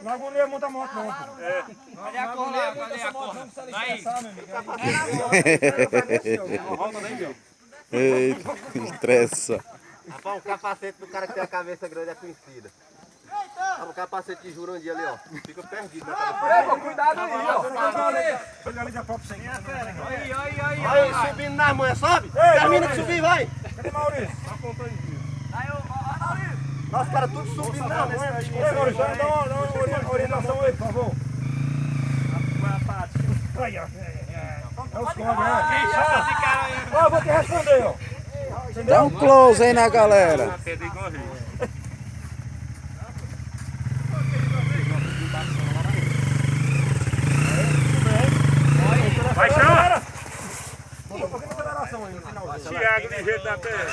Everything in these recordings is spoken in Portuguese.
Na agonia monta a moto, não. Cadê a corda? Cadê a corda? Daí. Eita, estressa. Rapaz, o capacete do cara que tem a cabeça grande é conhecida. O capacete de Jurandir ali, ó. Fica perdido na cabeça. Cuidado aí, ó. Olha ali da própria sem. Aí, subindo nas manhas, sobe. Termina de subir, vai. Cadê Maurício? Nossa, cara, tudo subindo nas manhas. Ei, Maurício, dá uma orientação aí, por favor. Aí, ó. É os cones, né? Ó, vou te responder, ó. Dá um close aí na galera. Vai, chama! Bota um pouquinho de aceleração aí no final. Thiago, de jeito da terra.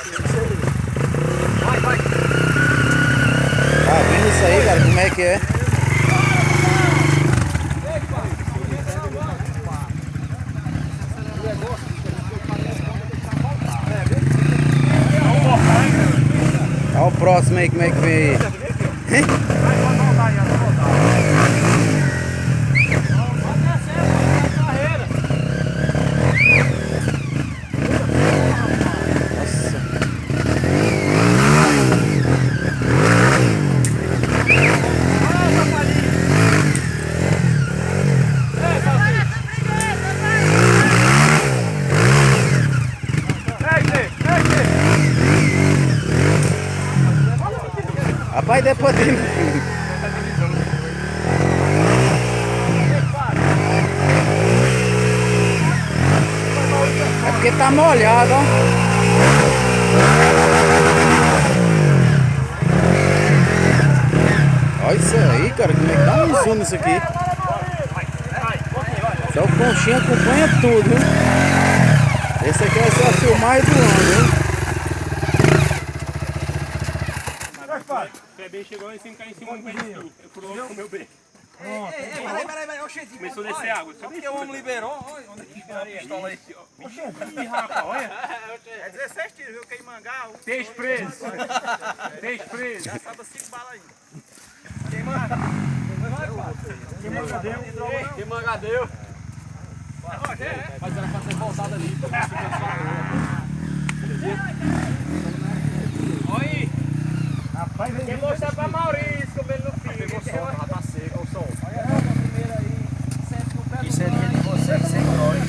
Vai. Tá vendo isso aí, cara? Como é que é? Olha o próximo aí, como é que vem aí. Rapaz, depois tem... É porque tá molhado, ó. Olha isso aí, cara, como é que dá um zoom nisso aqui. Então o conchinha acompanha tudo, viu? Esse aqui vai ser a filmagem do ano, hein? O Pebem chegou em cima, caiu em cima do pé. Eu furou com o meu bem. Peraí, oxente. Começou a descer água. Só porque o homem liberou, olha onde é que está a pistola aí. Ih, rapaz, olha. É 16 tiros, viu? Queimangá. Peixe preso. Peixe preso. Já sabe 5 balas aí. Queimangadeu. Mas era pra ter voltado ali. Olha aí. Rapaz, vem. Quem mostrar pra Maurício como ele não fica. Pegou sol, já tá seco o sol. Isso é dia de você, sem glória.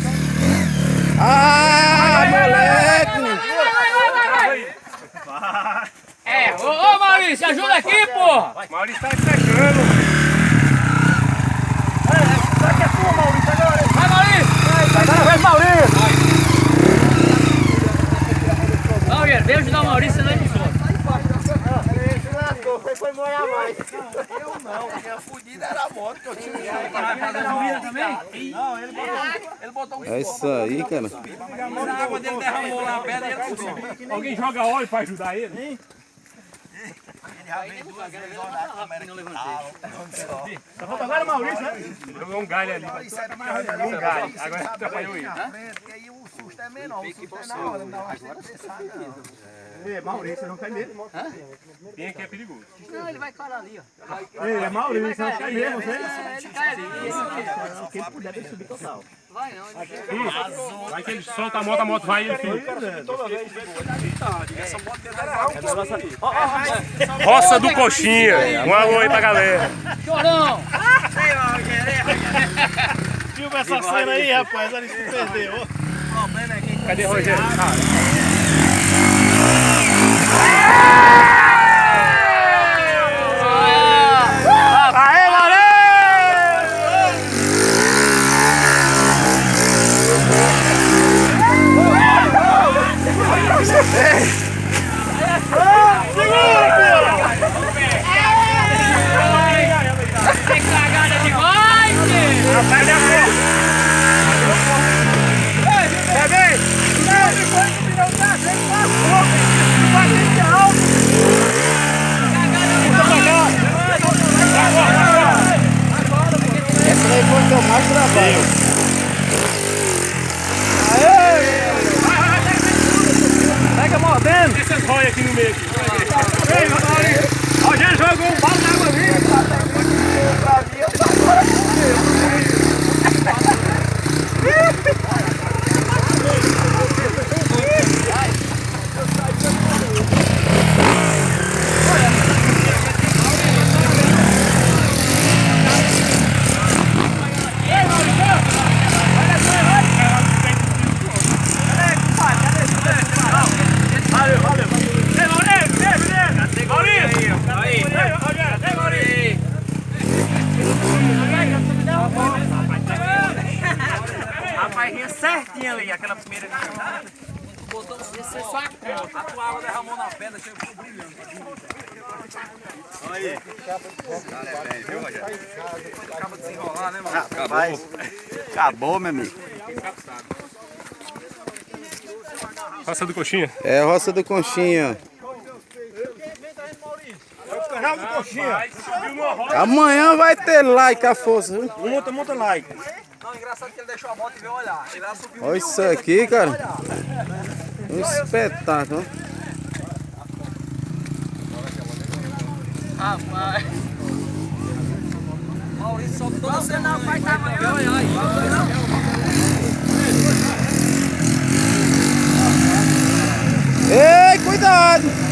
Ah, moleque! É, ô Maurício, ajuda aqui, porra! Maurício tá secando. Será que é tua, Maurício, agora? Vai, Maurício! Vai, Maurício! Maurício, vem ajudar o Maurício lá de cima. Foi molhar mais. Eu não, a fudida era a moto que eu tinha. Também? Não, ele botou um É isso aí, cara. a água dele derramou lá a pedra e ele subiu. Alguém joga óleo pra ajudar ele? Tá faltando agora, Maurício, né? Jogou um galho ali. Um galho. Agora atrapalhou ele. Porque aí o susto é menor, o susto é na hora, não dá mais tempo de pensar, não. Ei, Maurício, não cai mesmo. Quem aqui é perigoso? Não, ele vai parar ali, ó. Ei, é Maurício, não cai mesmo, você? Ele cai ali. Quem puder, ele subir total. Vai não, Vai que ele solta a moto vai e ele fica. Toda vez. Roça do Coxinha. Um alô aí pra galera. Chorão! Filma essa cena aí, rapaz, olha isso que perdeu. Cadê o Rogério? Aê, Maurício! Tem cagada demais, filho! Sai da porta! Bebê! Não, depois do final da gente passou! Não vai ter que alto! Essa daí foi o que eu mais trabalho. Pega mordendo! Deixa essas roias aqui no meio. Ei, Maurício! Ó, já jogou um balde d'água ali! Aí. Viu, Rogério? Acaba de desenrolar, né, mano? Acabou, meu amigo. Roça do Coxinha. É roça do Conchinha. Canal do Coxinha. Subiu numa roda. Amanhã vai ter like a força, viu? Monta like. Não, engraçado que ele deixou a moto e veio olhar. Ele subiu. Olha isso aqui, cara. Um espetáculo. Rapaz. Maurício sobe toda semana. Vai estar amanhã. Ei, cuidado!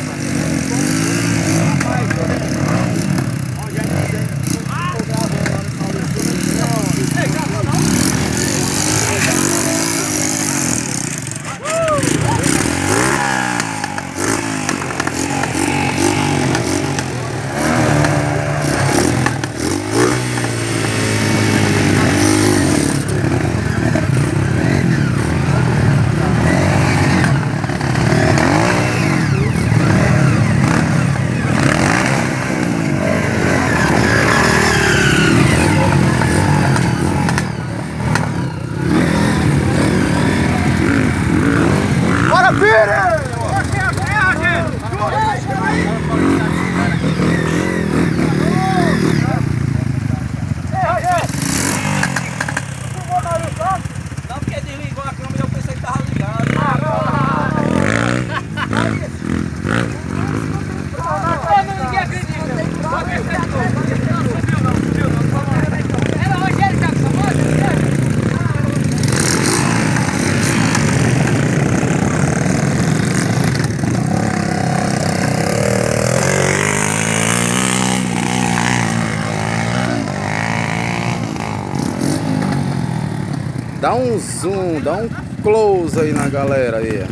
Não, porque desligou a câmera e eu pensei que tava ligado. Ninguém acredita. Era Rogério que essa moto? Dá um zoom, dá um close aí na galera aí.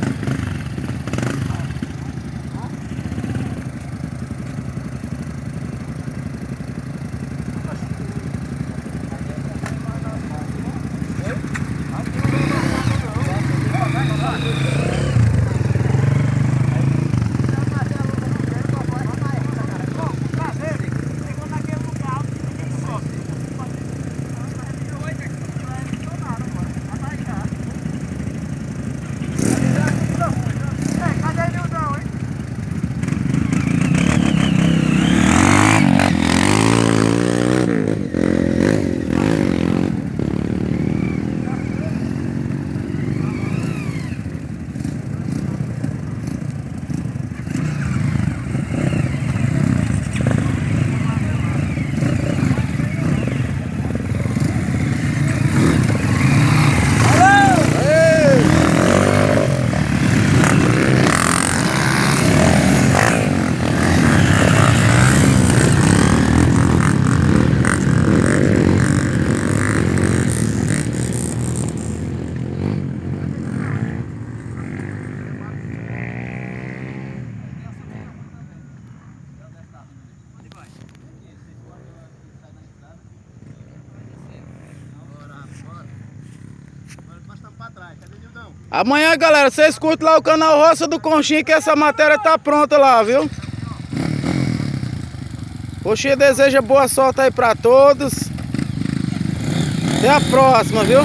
Amanhã, galera, vocês curtem lá o canal Roça do Conchinha, que essa matéria tá pronta lá, viu? Conchinha deseja boa sorte aí pra todos. Até a próxima, viu?